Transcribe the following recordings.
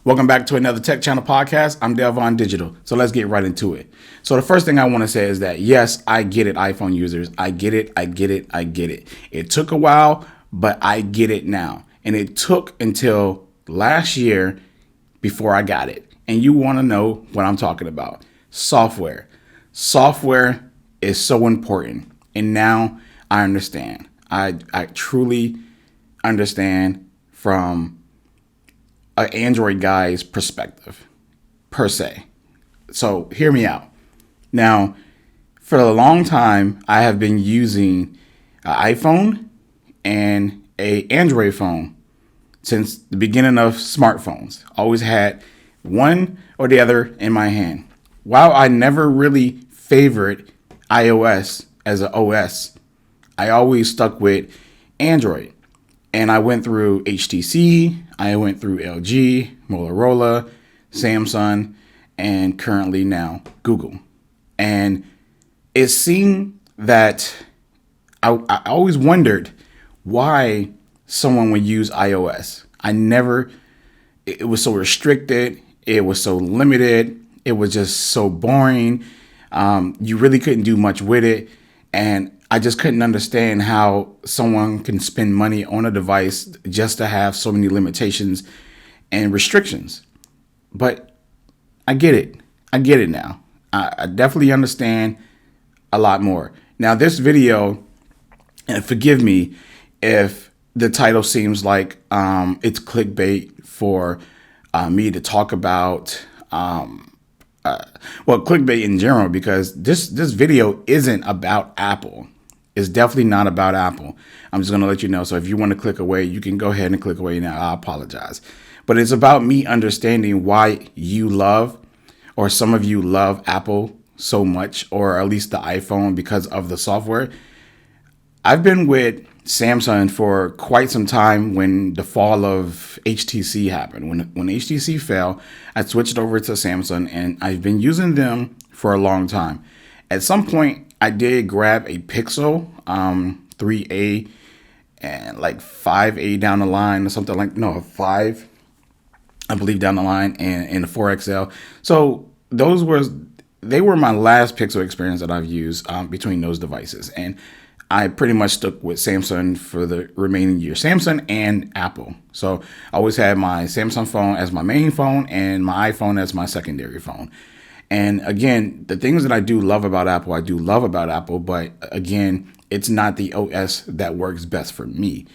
Welcome back to another Tech Channel podcast. I'm Delvon Digital. So let's get right into it. So the first thing I want to say is that yes, I get it, iPhone users. I get it. It took a while, but I get it now. And it took until last year before I got it. And you want to know what I'm talking about. Software. Software is so important. And now I understand. I truly understand from an Android guy's perspective, per se. So hear me out. Now, for a long time, I have been using an iPhone and an Android phone since the beginning of smartphones. Always had one or the other in my hand. While I never really favored iOS as an OS, I always stuck with Android. And I went through HTC, I went through LG, Motorola, Samsung, and currently now Google. And it seemed that I always wondered why someone would use iOS. It was so restricted, it was so limited, it was just so boring. You really couldn't do much with it. And I just couldn't understand how someone can spend money on a device just to have so many limitations and restrictions. But I get it. I get it now. I definitely understand a lot more. Now, this video, and forgive me if the title seems like it's clickbait for me to talk about clickbait in general, because this video isn't about Apple. It's definitely not about Apple. I'm just going to let you know. So if you want to click away, you can go ahead and click away now. I apologize. But it's about me understanding why you love, or some of you love Apple so much, or at least the iPhone, because of the software. I've been with Samsung for quite some time. When the fall of HTC happened, when HTC fell, I switched over to Samsung, and I've been using them for a long time. At some point, I did grab a Pixel 3A and like 5A down the line, or something like, no, 5, I believe, down the line, and a 4XL. So they were my last Pixel experience that I've used between those devices. And I pretty much stuck with Samsung for the remaining year, Samsung and Apple. So I always had my Samsung phone as my main phone and my iPhone as my secondary phone. And again, the things that I do love about Apple, I do love about Apple, but again, it's not the OS that works best for me.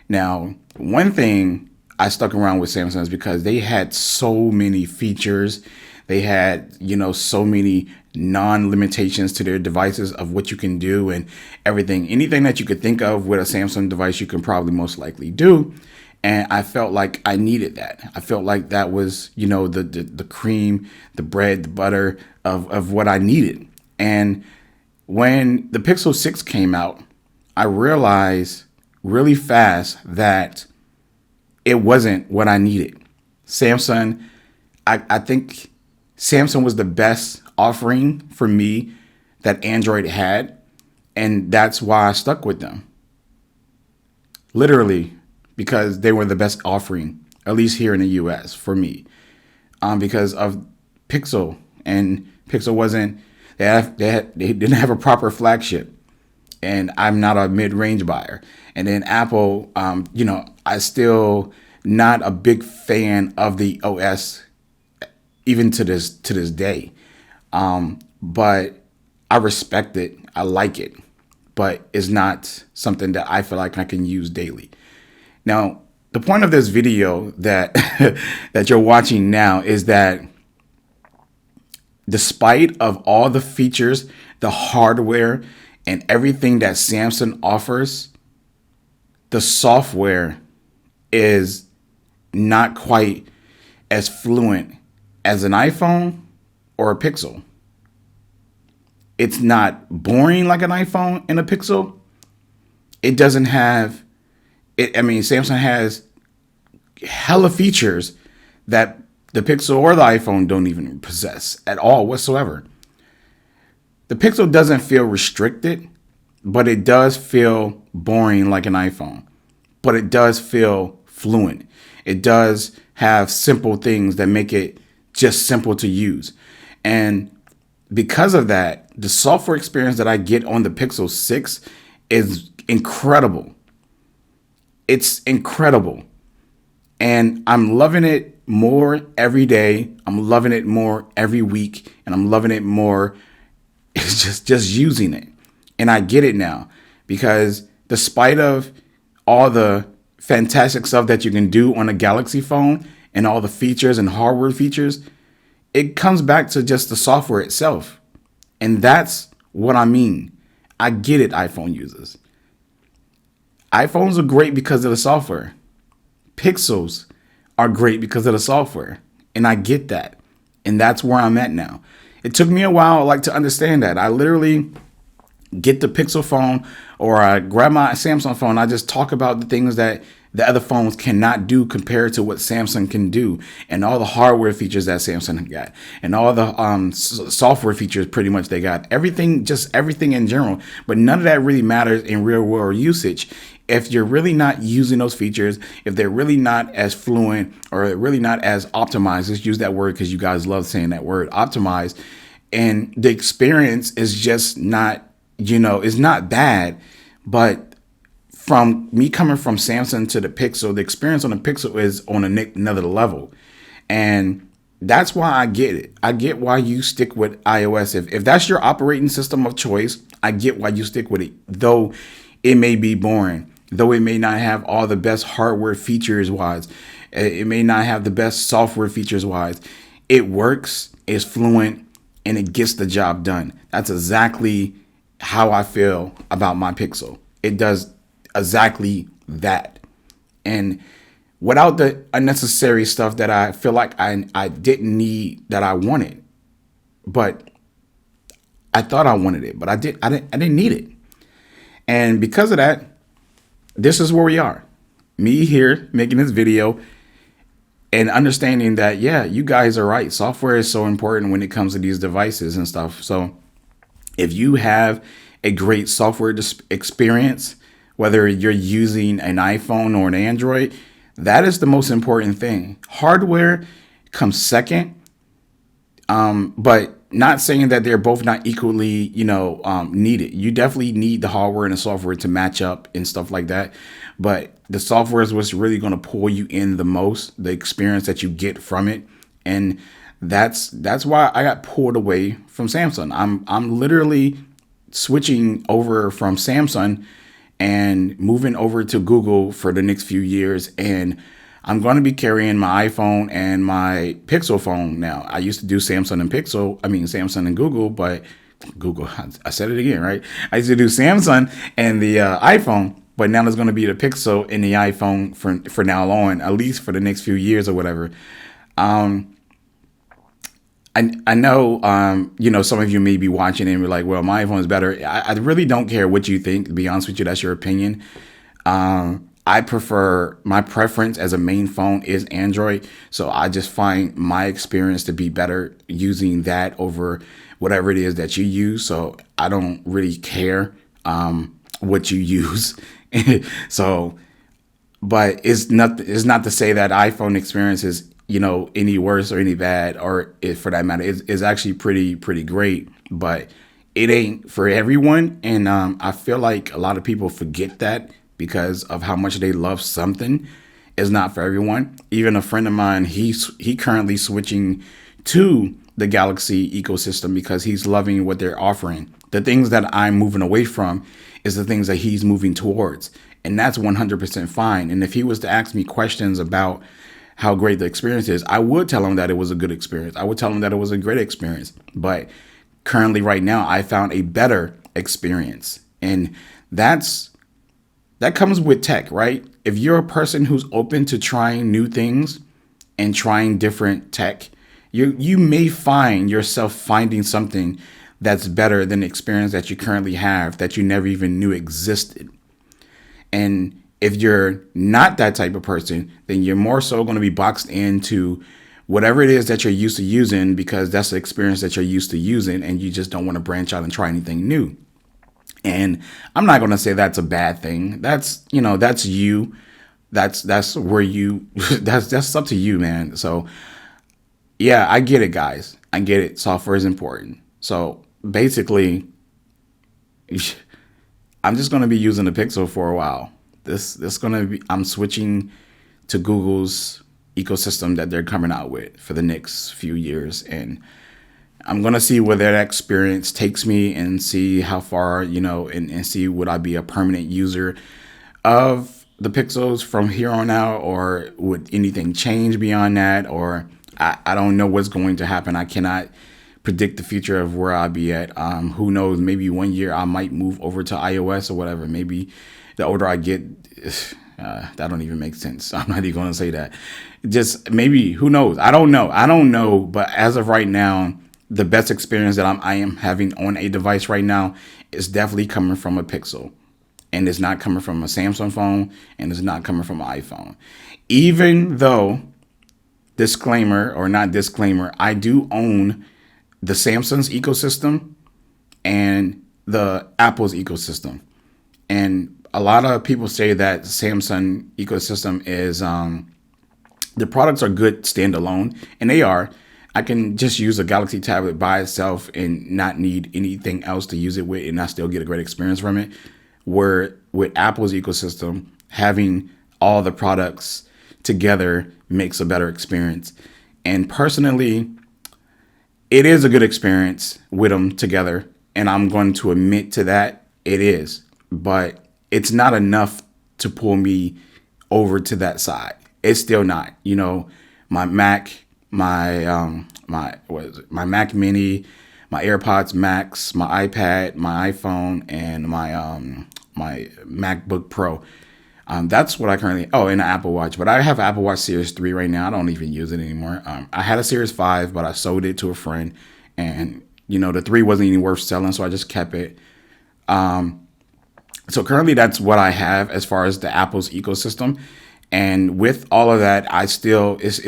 Now, one thing I stuck around with Samsung is because they had so many features. They had, so many non-limitations to their devices of what you can do and everything. Anything that you could think of with a Samsung device, you can probably most likely do. And I felt like I needed that. I felt like that was, the cream, the bread, the butter of what I needed. And when the Pixel 6 came out, I realized really fast that it wasn't what I needed. Samsung, I think Samsung was the best offering for me that Android had. And that's why I stuck with them. Literally, because they were the best offering, at least here in the US for me, because of Pixel. And Pixel wasn't, they didn't have a proper flagship, and I'm not a mid-range buyer. And then Apple, I still not a big fan of the OS, even to this day. But I respect it, I like it, but it's not something that I feel like I can use daily. Now, the point of this video that that you're watching now is that despite of all the features, the hardware, and everything that Samsung offers, the software is not quite as fluent as an iPhone or a Pixel. It's not boring like an iPhone and a Pixel. It doesn't have Samsung has hella features that the Pixel or the iPhone don't even possess at all whatsoever. The Pixel doesn't feel restricted, but it does feel boring like an iPhone. But it does feel fluent. It does have simple things that make it just simple to use. And because of that, the software experience that I get on the Pixel 6 is incredible. It's incredible. And I'm loving it more every day. I'm loving it more every week. And I'm loving it more. It's just using it. And I get it now because despite of all the fantastic stuff that you can do on a Galaxy phone and all the features and hardware features, it comes back to just the software itself. And that's what I mean. I get it, iPhone users. iPhones are great because of the software. Pixels are great because of the software. And I get that. And that's where I'm at now. It took me a while to understand that. I literally get the Pixel phone or I grab my Samsung phone. I just talk about the things that the other phones cannot do compared to what Samsung can do, and all the hardware features that Samsung got, and all the software features pretty much they got. Everything, just everything in general. But none of that really matters in real world usage. If you're really not using those features, if they're really not as fluent or really not as optimized, let's use that word because you guys love saying that word, optimized, and the experience is just not, is not bad. But from me coming from Samsung to the Pixel, the experience on the Pixel is on another level. And that's why I get it. I get why you stick with iOS. If that's your operating system of choice, I get why you stick with it. Though it may be boring, though it may not have all the best hardware features wise, it may not have the best software features wise. It works, it's fluent, and it gets the job done. That's exactly how I feel about my Pixel. It does exactly that. And without the unnecessary stuff that I feel like I didn't need, that I wanted, but I thought I wanted it, but I didn't need it. And because of that, this is where we are. Me here making this video and understanding that, yeah, you guys are right. Software is so important when it comes to these devices and stuff. So if you have a great software experience, whether you're using an iPhone or an Android, that is the most important thing. Hardware comes second, but not saying that they're both not equally, needed. You definitely need the hardware and the software to match up and stuff like that. But the software is what's really going to pull you in the most, the experience that you get from it. And that's why I got pulled away from Samsung. I'm literally switching over from Samsung and moving over to Google for the next few years. And I'm going to be carrying my iPhone and my Pixel phone now. I used to do Samsung and Google, but Google, I said it again, right? I used to do Samsung and the iPhone, but now there's going to be the Pixel and the iPhone for now on, at least for the next few years or whatever. I know, some of you may be watching and be like, well, my iPhone is better. I really don't care what you think. To be honest with you, that's your opinion. My preference as a main phone is Android. So I just find my experience to be better using that over whatever it is that you use. So I don't really care what you use. So, but it's not to say that iPhone experience is any worse or any bad, or for that matter, is actually pretty great, but it ain't for everyone. And I feel like a lot of people forget that because of how much they love something. It's not for everyone. Even a friend of mine, he currently switching to the Galaxy ecosystem because he's loving what they're offering. The things that I'm moving away from is the things that he's moving towards, and that's 100% fine. And if he was to ask me questions about how great the experience is, I would tell him that it was a good experience. I would tell him that it was a great experience. But currently right now, I found a better experience. And that comes with tech, right? If you're a person who's open to trying new things and trying different tech, you may find yourself finding something that's better than the experience that you currently have that you never even knew existed. And if you're not that type of person, then you're more so going to be boxed into whatever it is that you're used to using because that's the experience that you're used to using, and you just don't want to branch out and try anything new. And I'm not going to say that's a bad thing. That's you. that's where you that's up to you, man. So yeah, I get it, guys. I get it. Software is important. So basically, I'm just gonna be using the Pixel for a while. This gonna be I'm switching to Google's ecosystem that they're coming out with for the next few years, and I'm gonna see where that experience takes me and see how far, and see would I be a permanent user of the Pixels from here on out, or would anything change beyond that, or I don't know what's going to happen. I cannot predict the future of where I'll be at. Who knows? Maybe one year I might move over to iOS or whatever. Maybe the older I get, that don't even make sense. I'm not even going to say that. Just maybe, who knows? I don't know. I don't know. But as of right now, the best experience that I am having on a device right now is definitely coming from a Pixel. And it's not coming from a Samsung phone, and it's not coming from an iPhone. Even though, disclaimer or not disclaimer, I do own the Samsung's ecosystem and the Apple's ecosystem. And a lot of people say that Samsung ecosystem is, the products are good standalone, and they are. I can just use a Galaxy tablet by itself and not need anything else to use it with, and I still get a great experience from it. Where with Apple's ecosystem, having all the products together makes a better experience. And personally, it is a good experience with them together. And I'm going to admit to that, it is. But it's not enough to pull me over to that side. It's still not. My Mac, my Mac Mini, my AirPods Max, my iPad, my iPhone, and my MacBook Pro. That's what I currently. Oh, and an Apple Watch. But I have Apple Watch Series 3 right now. I don't even use it anymore. I had a Series 5, but I sold it to a friend, and the 3 wasn't even worth selling, so I just kept it. So currently, that's what I have as far as the Apple's ecosystem. And with all of that, it's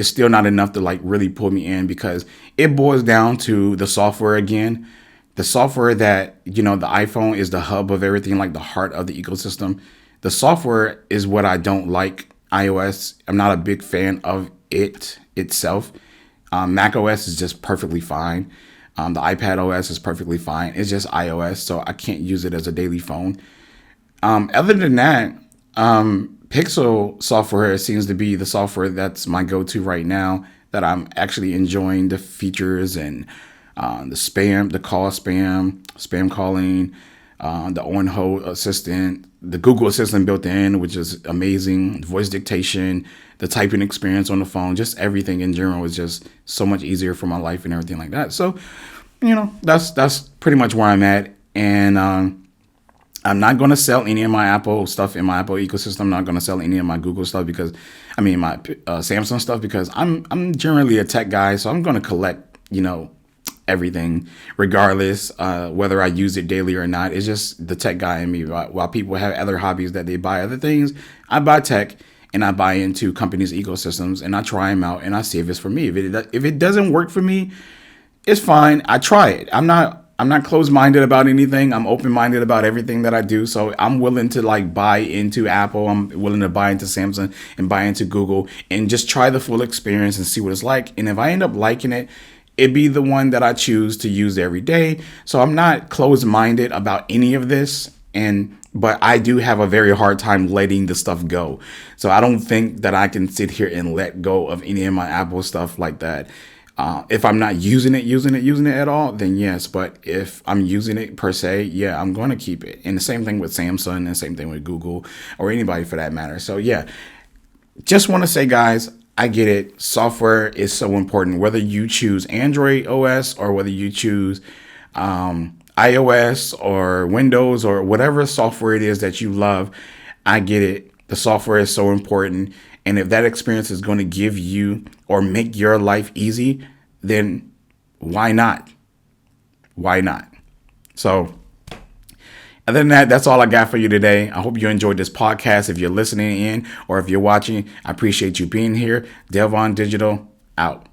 still not enough to like really pull me in, because it boils down to the software again. The software that, the iPhone is the hub of everything, like the heart of the ecosystem. The software is what I don't like. iOS, I'm not a big fan of it itself. Mac OS is just perfectly fine. The iPad OS is perfectly fine. It's just iOS, so I can't use it as a daily phone. Other than that, Pixel software seems to be the software that's my go-to right now, that I'm actually enjoying the features and the call spam calling, the on-hold assistant, the Google Assistant built in, which is amazing, voice dictation, the typing experience on the phone, just everything in general is just so much easier for my life and everything like that. So, that's pretty much where I'm at. And I'm not going to sell any of my Apple stuff in my Apple ecosystem. I'm not going to sell any of my Google stuff my Samsung stuff, because I'm generally a tech guy. So I'm going to collect, everything regardless, whether I use it daily or not. It's just the tech guy in me. While people have other hobbies that they buy other things, I buy tech, and I buy into companies' ecosystems, and I try them out, and I see if it's for me. If it doesn't work for me, it's fine. I try it. I'm not closed-minded about anything. I'm open-minded about everything that I do. So I'm willing to buy into Apple. I'm willing to buy into Samsung and buy into Google and just try the full experience and see what it's like. And if I end up liking it, it'd be the one that I choose to use every day. So I'm not closed-minded about any of this. But I do have a very hard time letting the stuff go. So I don't think that I can sit here and let go of any of my Apple stuff like that. If I'm not using it at all, then yes. But if I'm using it per se, yeah, I'm going to keep it. And the same thing with Samsung, and the same thing with Google, or anybody for that matter. So yeah, just want to say, guys, I get it. Software is so important, whether you choose Android OS or whether you choose iOS or Windows or whatever software it is that you love. I get it. The software is so important. And if that experience is going to give you or make your life easy, then why not? Why not? So other than that, that's all I got for you today. I hope you enjoyed this podcast. If you're listening in or if you're watching, I appreciate you being here. Delvon Digital, out.